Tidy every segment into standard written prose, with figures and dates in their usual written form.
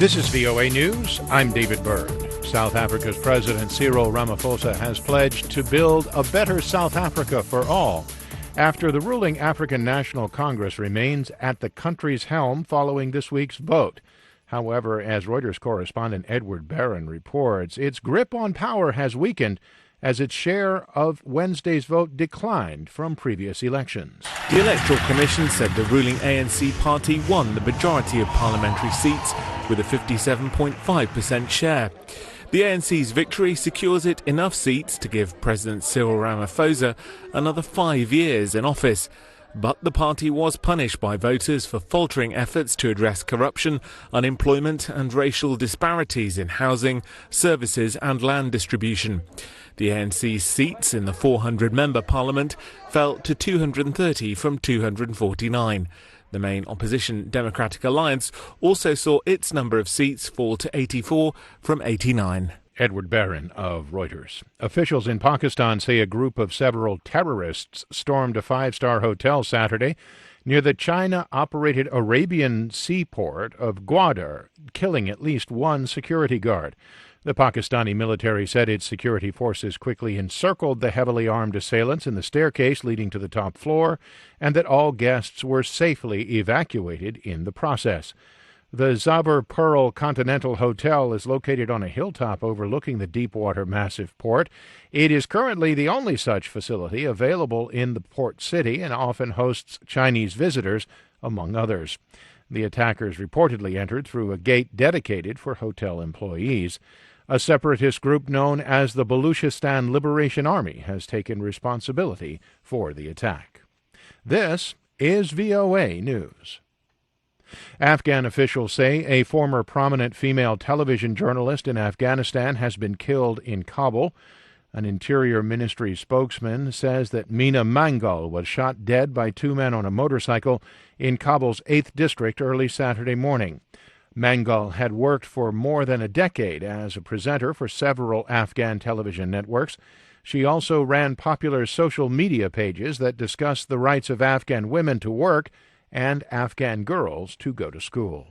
This is VOA News. I'm David Byrd. South Africa's President Cyril Ramaphosa has pledged to build a better South Africa for all after the ruling African National Congress remains at the country's helm following this week's vote. However, as Reuters correspondent Edward Baran reports, its grip on power has weakened as its share of Wednesday's vote declined from previous elections. The Electoral Commission said the ruling ANC party won the majority of parliamentary seats with a 57.5% share. The ANC's victory secures it enough seats to give President Cyril Ramaphosa another 5 years in office. But the party was punished by voters for faltering efforts to address corruption, unemployment and racial disparities in housing, services and land distribution. The ANC's seats in the 400-member parliament fell to 230 from 249. The main opposition Democratic Alliance also saw its number of seats fall to 84 from 89. Edward Baran of Reuters. Officials in Pakistan say a group of several terrorists stormed a five-star hotel Saturday near the China-operated Arabian seaport of Gwadar, killing at least one security guard. The Pakistani military said its security forces quickly encircled the heavily armed assailants in the staircase leading to the top floor, and that all guests were safely evacuated in the process. The Zabur Pearl Continental Hotel is located on a hilltop overlooking the Deepwater Massive Port. It is currently the only such facility available in the port city and often hosts Chinese visitors, among others. The attackers reportedly entered through a gate dedicated for hotel employees. A separatist group known as the Baluchistan Liberation Army has taken responsibility for the attack. This is VOA News. Afghan officials say a former prominent female television journalist in Afghanistan has been killed in Kabul. An Interior Ministry spokesman says that Meena Mangal was shot dead by two men on a motorcycle in Kabul's 8th district early Saturday morning. Mangal had worked for more than a decade as a presenter for several Afghan television networks. She also ran popular social media pages that discussed the rights of Afghan women to work and Afghan girls to go to school.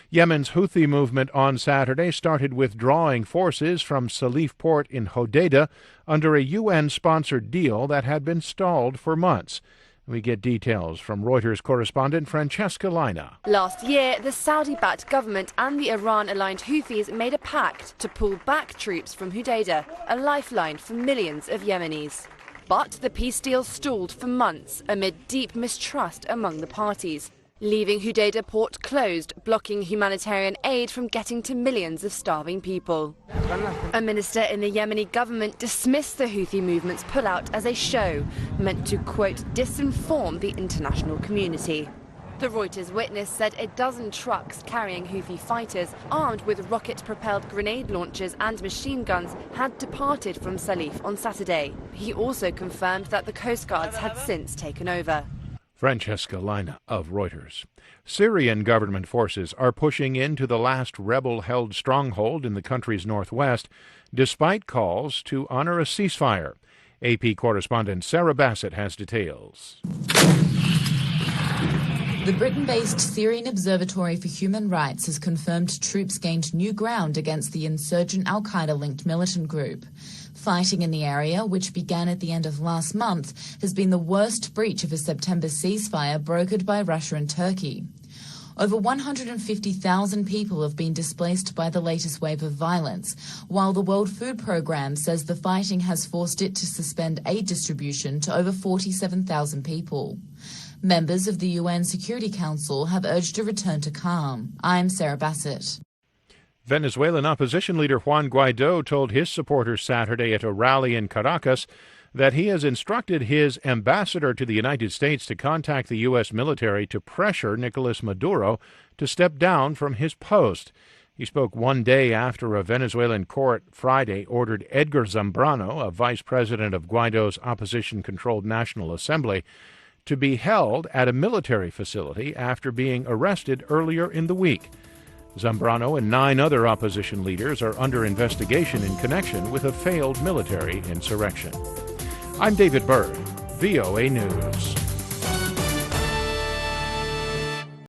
Yemen's Houthi movement on Saturday started withdrawing forces from Salif port in Hodeidah under a UN-sponsored deal that had been stalled for months. We get details from Reuters correspondent Francesca Lina. Last year, the Saudi-backed government and the Iran-aligned Houthis made a pact to pull back troops from Hodeidah, a lifeline for millions of Yemenis. But the peace deal stalled for months amid deep mistrust among the parties, leaving Hodeidah port closed, blocking humanitarian aid from getting to millions of starving people. A minister in the Yemeni government dismissed the Houthi movement's pullout as a show meant to, quote, disinform the international community. The Reuters witness said a dozen trucks carrying Houthi fighters armed with rocket-propelled grenade launchers and machine guns had departed from Salif on Saturday. He also confirmed that the Coast Guards had since taken over. Francesca Lina of Reuters. Syrian government forces are pushing into the last rebel-held stronghold in the country's northwest, despite calls to honor a ceasefire. AP correspondent Sarah Bassett has details. The Britain-based Syrian Observatory for Human Rights has confirmed troops gained new ground against the insurgent al-Qaeda-linked militant group. Fighting in the area, which began at the end of last month, has been the worst breach of a September ceasefire brokered by Russia and Turkey. Over 150,000 people have been displaced by the latest wave of violence, while the World Food Programme says the fighting has forced it to suspend aid distribution to over 47,000 people. Members of the UN Security Council have urged a return to calm. I'm Sarah Bassett. Venezuelan opposition leader Juan Guaido told his supporters Saturday at a rally in Caracas that he has instructed his ambassador to the United States to contact the U.S. military to pressure Nicolas Maduro to step down from his post. He spoke one day after a Venezuelan court Friday ordered Edgar Zambrano, a vice president of Guaido's opposition-controlled National Assembly, to be held at a military facility after being arrested earlier in the week. Zambrano and 9 other opposition leaders are under investigation in connection with a failed military insurrection. I'm David Byrd, VOA News.